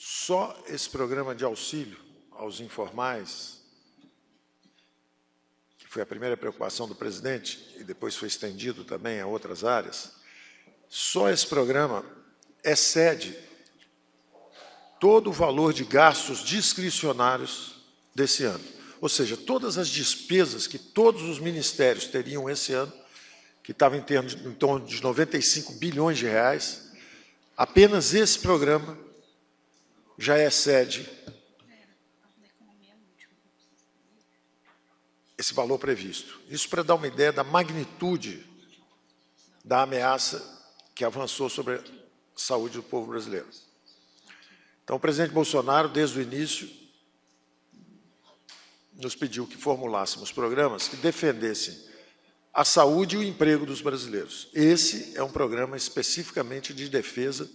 Só esse programa de auxílio aos informais, que foi a primeira preocupação do presidente, e depois foi estendido também a outras áreas, só esse programa excede todo o valor de gastos discricionários desse ano. Ou seja, todas as despesas que todos os ministérios teriam esse ano, que estava em torno de 95 bilhões de reais, apenas esse programa já excede esse valor previsto. Isso para dar uma ideia da magnitude da ameaça que avançou sobre a saúde do povo brasileiro. Então, o presidente Bolsonaro, desde o início, nos pediu que formulássemos programas que defendessem a saúde e o emprego dos brasileiros. Esse é um programa especificamente de defesa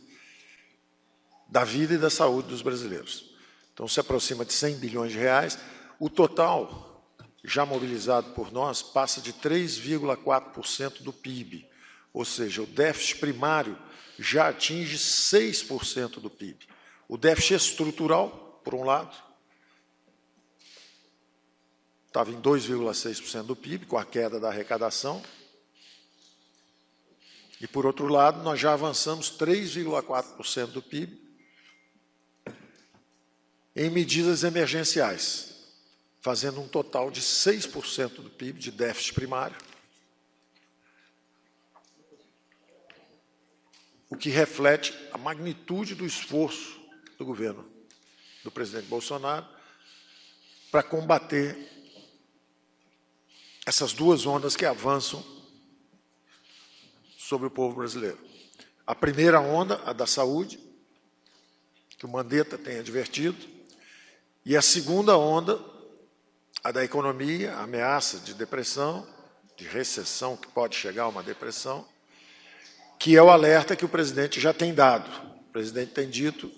da vida e da saúde dos brasileiros. Então, se aproxima de 100 bilhões de reais. O total, já mobilizado por nós, passa de 3,4% do PIB. Ou seja, o déficit primário já atinge 6% do PIB. O déficit estrutural, por um lado, estava em 2,6% do PIB, com a queda da arrecadação. E, por outro lado, nós já avançamos 3,4% do PIB em medidas emergenciais, fazendo um total de 6% do PIB de déficit primário, o que reflete a magnitude do esforço do governo do presidente Bolsonaro para combater essas duas ondas que avançam sobre o povo brasileiro. A primeira onda, a da saúde, que o Mandetta tem advertido, e a segunda onda, a da economia, a ameaça de depressão, de recessão, que pode chegar a uma depressão, que é o alerta que o presidente já tem dado. O presidente tem dito,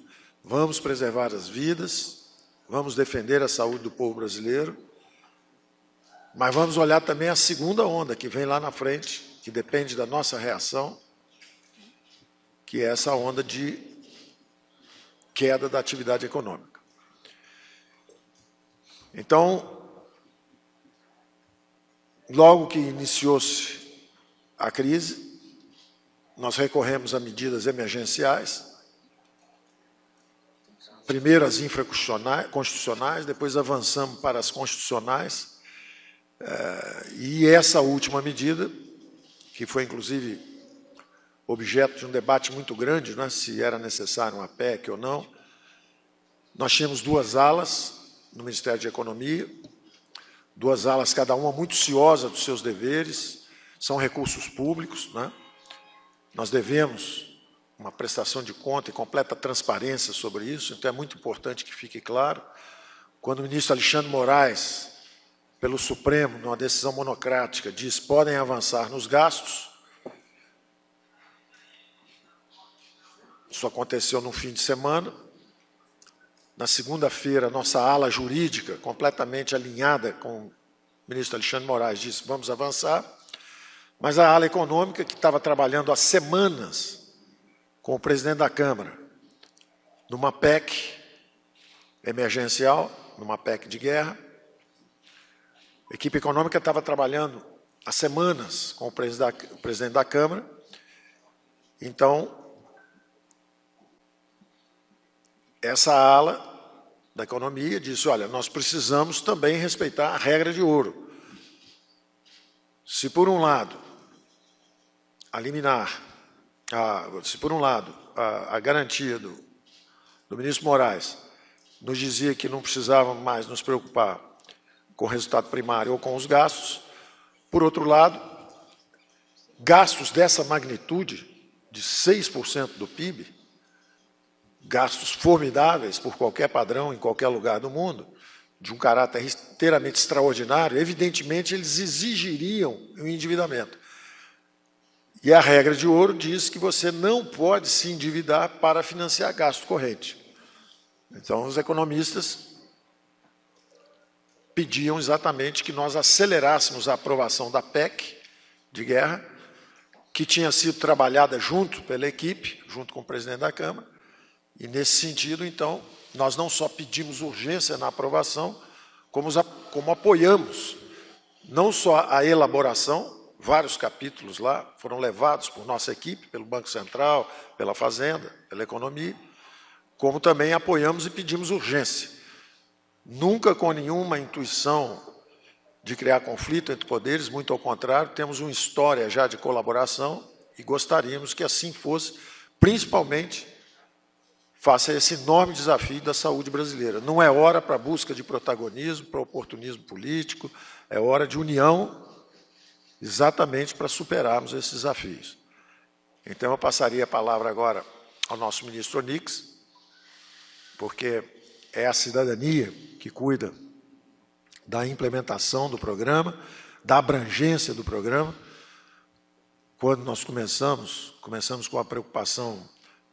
vamos preservar as vidas, vamos defender a saúde do povo brasileiro, mas vamos olhar também a segunda onda que vem lá na frente, que depende da nossa reação, que é essa onda de queda da atividade econômica. Então, logo que iniciou-se a crise, nós recorremos a medidas emergenciais, primeiro as infraconstitucionais, depois avançamos para as constitucionais, e essa última medida, que foi inclusive objeto de um debate muito grande, né, se era necessário uma PEC ou não, nós tínhamos duas alas no Ministério de Economia, duas alas, cada uma muito ciosa dos seus deveres, são recursos públicos, né? Nós devemos uma prestação de conta e completa transparência sobre isso, então é muito importante que fique claro. Quando o ministro Alexandre Moraes, pelo Supremo, numa decisão monocrática, diz que podem avançar nos gastos, isso aconteceu no fim de semana. Na segunda-feira, nossa ala jurídica, completamente alinhada com o ministro Alexandre Moraes, disse vamos avançar, mas a ala econômica, que estava trabalhando há semanas com o presidente da Câmara, numa PEC emergencial, numa PEC de guerra, a equipe econômica estava trabalhando há semanas com o presidente da Câmara, então, essa ala da economia disse, olha, nós precisamos também respeitar a regra de ouro. Se, por um lado, a garantia do ministro Moraes nos dizia que não precisávamos mais nos preocupar com o resultado primário ou com os gastos, por outro lado, gastos dessa magnitude, de 6% do PIB, gastos formidáveis por qualquer padrão, em qualquer lugar do mundo, de um caráter inteiramente extraordinário, evidentemente eles exigiriam um endividamento. E a regra de ouro diz que você não pode se endividar para financiar gasto corrente. Então, os economistas pediam exatamente que nós acelerássemos a aprovação da PEC de guerra, que tinha sido trabalhada junto pela equipe, junto com o presidente da Câmara, E, nesse sentido, então, nós não só pedimos urgência na aprovação, como apoiamos não só a elaboração, vários capítulos lá foram levados por nossa equipe, pelo Banco Central, pela Fazenda, pela Economia, como também apoiamos e pedimos urgência. Nunca com nenhuma intuição de criar conflito entre poderes, muito ao contrário, temos uma história já de colaboração e gostaríamos que assim fosse, principalmente face a esse enorme desafio da saúde brasileira. Não é hora para busca de protagonismo, para oportunismo político, é hora de união exatamente para superarmos esses desafios. Então, eu passaria a palavra agora ao nosso ministro Onyx, porque é a cidadania que cuida da implementação do programa, da abrangência do programa. Quando nós começamos com a preocupação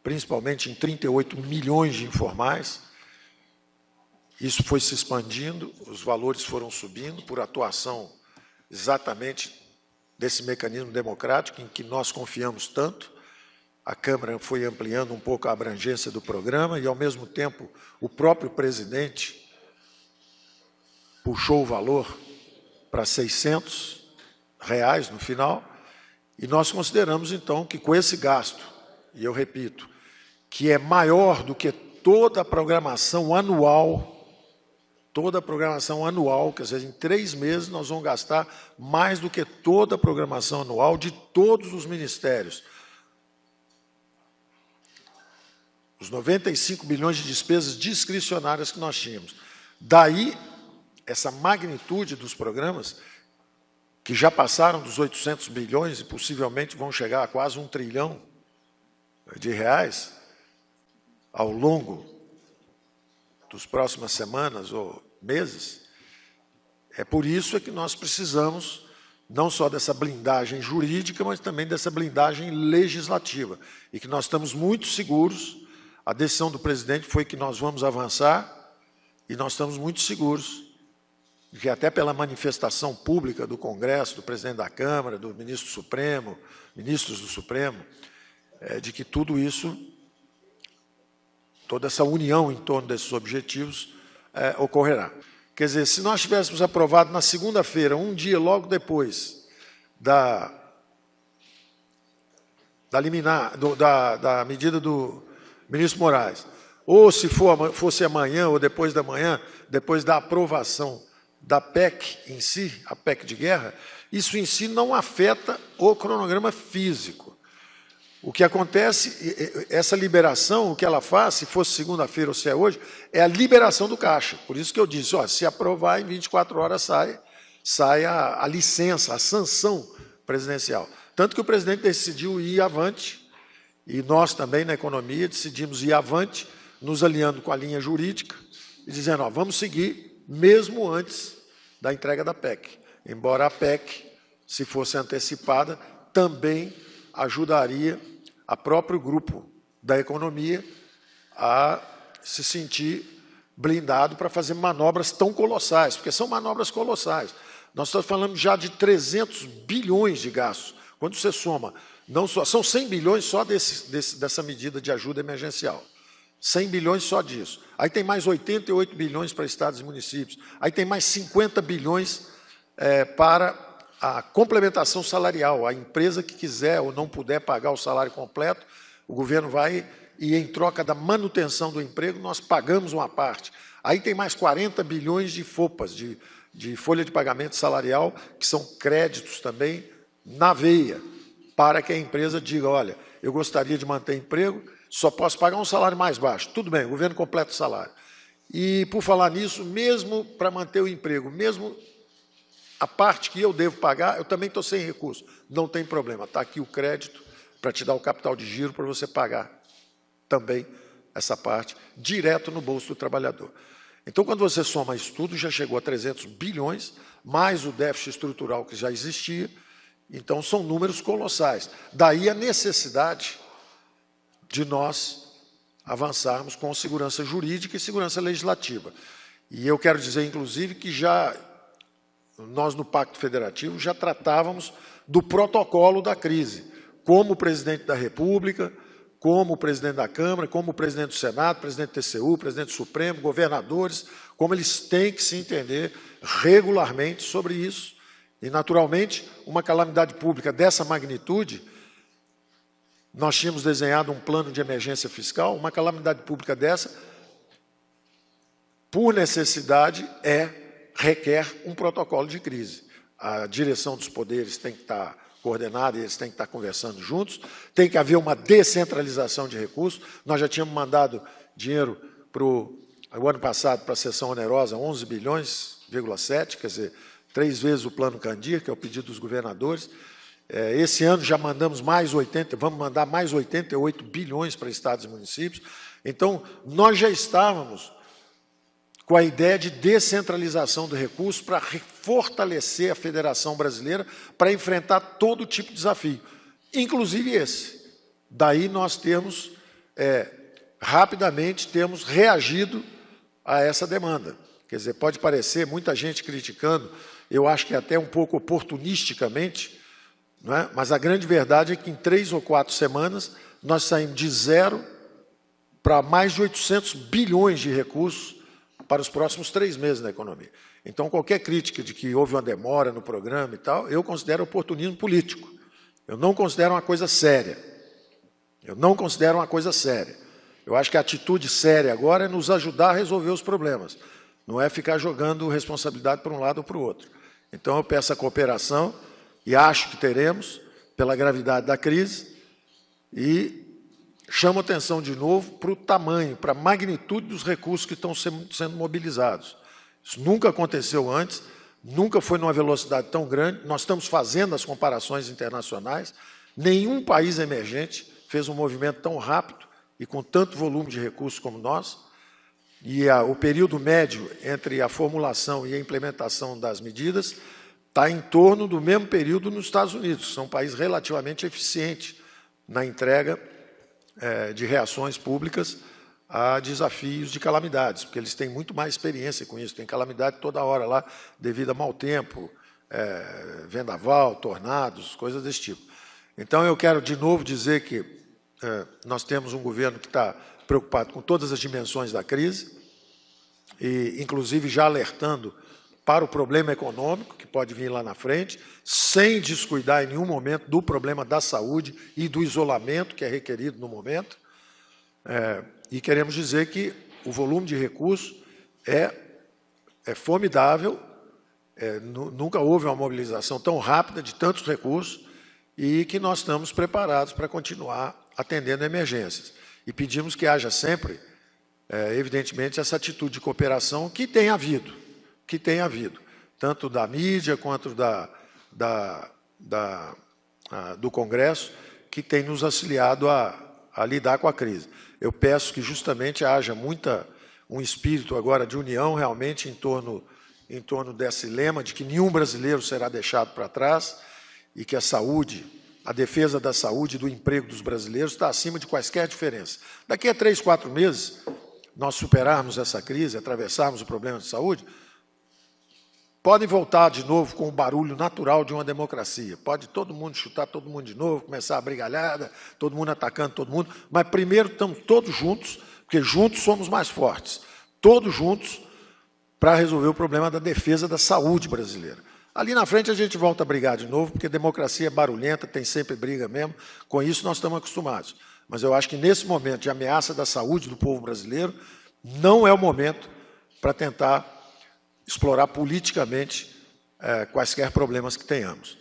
principalmente em 38 milhões de informais. Isso foi se expandindo, os valores foram subindo por atuação exatamente desse mecanismo democrático em que nós confiamos tanto. A Câmara foi ampliando um pouco a abrangência do programa e, ao mesmo tempo, o próprio presidente puxou o valor para R$ 600 no final, e nós consideramos, então, que com esse gasto, e eu repito, que é maior do que toda a programação anual, quer dizer, em 3 meses nós vamos gastar mais do que toda a programação anual de todos os ministérios. Os 95 bilhões de despesas discricionárias que nós tínhamos. Daí, essa magnitude dos programas, que já passaram dos 800 bilhões e possivelmente vão chegar a quase R$ 1 trilhão de reais, ao longo das próximas semanas ou meses, é por isso que nós precisamos não só dessa blindagem jurídica, mas também dessa blindagem legislativa, e que nós estamos muito seguros, a decisão do presidente foi que nós vamos avançar, e nós estamos muito seguros, que até pela manifestação pública do Congresso, do presidente da Câmara, do ministro Supremo, ministros do Supremo, de que tudo isso, toda essa união em torno desses objetivos ocorrerá. Quer dizer, se nós tivéssemos aprovado na segunda-feira, um dia logo depois da medida do ministro Moraes, ou se fosse amanhã ou depois da manhã, depois da aprovação da PEC em si, a PEC de guerra, isso em si não afeta o cronograma físico. O que acontece, essa liberação, o que ela faz, se fosse segunda-feira ou se é hoje, é a liberação do caixa. Por isso que eu disse, ó, se aprovar, em 24 horas sai a licença, a sanção presidencial. Tanto que o presidente decidiu ir avante, e nós também, na economia, decidimos ir avante, nos alinhando com a linha jurídica, e dizendo, ó, vamos seguir mesmo antes da entrega da PEC. Embora a PEC, se fosse antecipada, também ajudaria a próprio grupo da economia a se sentir blindado para fazer manobras tão colossais, porque são manobras colossais. Nós estamos falando já de 300 bilhões de gastos. Quando você soma, não só, são 100 bilhões só dessa medida de ajuda emergencial. 100 bilhões só disso. Aí tem mais 88 bilhões para estados e municípios. Aí tem mais 50 bilhões para a complementação salarial. A empresa que quiser ou não puder pagar o salário completo, o governo vai e, em troca da manutenção do emprego, nós pagamos uma parte. Aí tem mais 40 bilhões de FOPAs, de folha de pagamento salarial, que são créditos também na veia, para que a empresa diga, olha, eu gostaria de manter emprego, só posso pagar um salário mais baixo. Tudo bem, o governo completa o salário. E, por falar nisso, mesmo para manter o emprego, mesmo a parte que eu devo pagar, eu também estou sem recurso. Não tem problema, está aqui o crédito para te dar o capital de giro para você pagar também essa parte, direto no bolso do trabalhador. Então, quando você soma isso tudo, já chegou a 300 bilhões, mais o déficit estrutural que já existia, então são números colossais. Daí a necessidade de nós avançarmos com segurança jurídica e segurança legislativa. E eu quero dizer, inclusive, que nós no Pacto Federativo já tratávamos do protocolo da crise, como o presidente da República, como o presidente da Câmara, como o presidente do Senado, presidente do TCU, presidente do Supremo, governadores, como eles têm que se entender regularmente sobre isso. E, naturalmente, uma calamidade pública dessa magnitude, nós tínhamos desenhado um plano de emergência fiscal, uma calamidade pública dessa, por necessidade, requer um protocolo de crise. A direção dos poderes tem que estar coordenada, eles têm que estar conversando juntos, tem que haver uma descentralização de recursos. Nós já tínhamos mandado dinheiro o ano passado para a sessão onerosa, 11 bilhões,7, quer dizer, 3 vezes o plano Candir, que é o pedido dos governadores. Esse ano já mandamos vamos mandar mais 88 bilhões para estados e municípios. Então, nós já estávamos com a ideia de descentralização do recurso para fortalecer a Federação Brasileira para enfrentar todo tipo de desafio, inclusive esse. Daí nós rapidamente temos reagido a essa demanda. Quer dizer, pode parecer muita gente criticando, eu acho que até um pouco oportunisticamente, não é? Mas a grande verdade é que em 3 ou 4 semanas nós saímos de 0 para mais de 800 bilhões de recursos para os próximos 3 meses na economia. Então, qualquer crítica de que houve uma demora no programa e tal, eu considero oportunismo político. Eu não considero uma coisa séria. Eu não considero uma coisa séria. Eu acho que a atitude séria agora é nos ajudar a resolver os problemas. Não é ficar jogando responsabilidade para um lado ou para o outro. Então, eu peço a cooperação, e acho que teremos, pela gravidade da crise, e chamo atenção de novo para o tamanho, para a magnitude dos recursos que estão sendo mobilizados. Isso nunca aconteceu antes, nunca foi numa velocidade tão grande. Nós estamos fazendo as comparações internacionais. Nenhum país emergente fez um movimento tão rápido e com tanto volume de recursos como nós. E o período médio entre a formulação e a implementação das medidas está em torno do mesmo período nos Estados Unidos, que são um país relativamente eficiente na entrega de reações públicas a desafios de calamidades, porque eles têm muito mais experiência com isso. Tem calamidade toda hora lá, devido a mau tempo, vendaval, tornados, coisas desse tipo. Então, eu quero de novo dizer que nós temos um governo que está preocupado com todas as dimensões da crise, e inclusive já alertando para o problema econômico, que pode vir lá na frente, sem descuidar em nenhum momento do problema da saúde e do isolamento que é requerido no momento. E queremos dizer que o volume de recursos é formidável, nunca houve uma mobilização tão rápida de tantos recursos e que nós estamos preparados para continuar atendendo emergências. E pedimos que haja sempre, evidentemente, essa atitude de cooperação que tem havido, tanto da mídia quanto do Congresso, que tem nos auxiliado a lidar com a crise. Eu peço que justamente haja um espírito agora de união realmente em torno desse lema de que nenhum brasileiro será deixado para trás e que a saúde, a defesa da saúde e do emprego dos brasileiros está acima de quaisquer diferenças. Daqui a 3, 4 meses, nós superarmos essa crise, atravessarmos o problema de saúde, podem voltar de novo com o barulho natural de uma democracia. Pode todo mundo chutar todo mundo de novo, começar a brigalhada, todo mundo atacando todo mundo, mas primeiro estamos todos juntos, porque juntos somos mais fortes. Todos juntos para resolver o problema da defesa da saúde brasileira. Ali na frente a gente volta a brigar de novo, porque democracia é barulhenta, tem sempre briga mesmo, com isso nós estamos acostumados. Mas eu acho que nesse momento de ameaça da saúde do povo brasileiro, não é o momento para tentar explorar politicamente quaisquer problemas que tenhamos.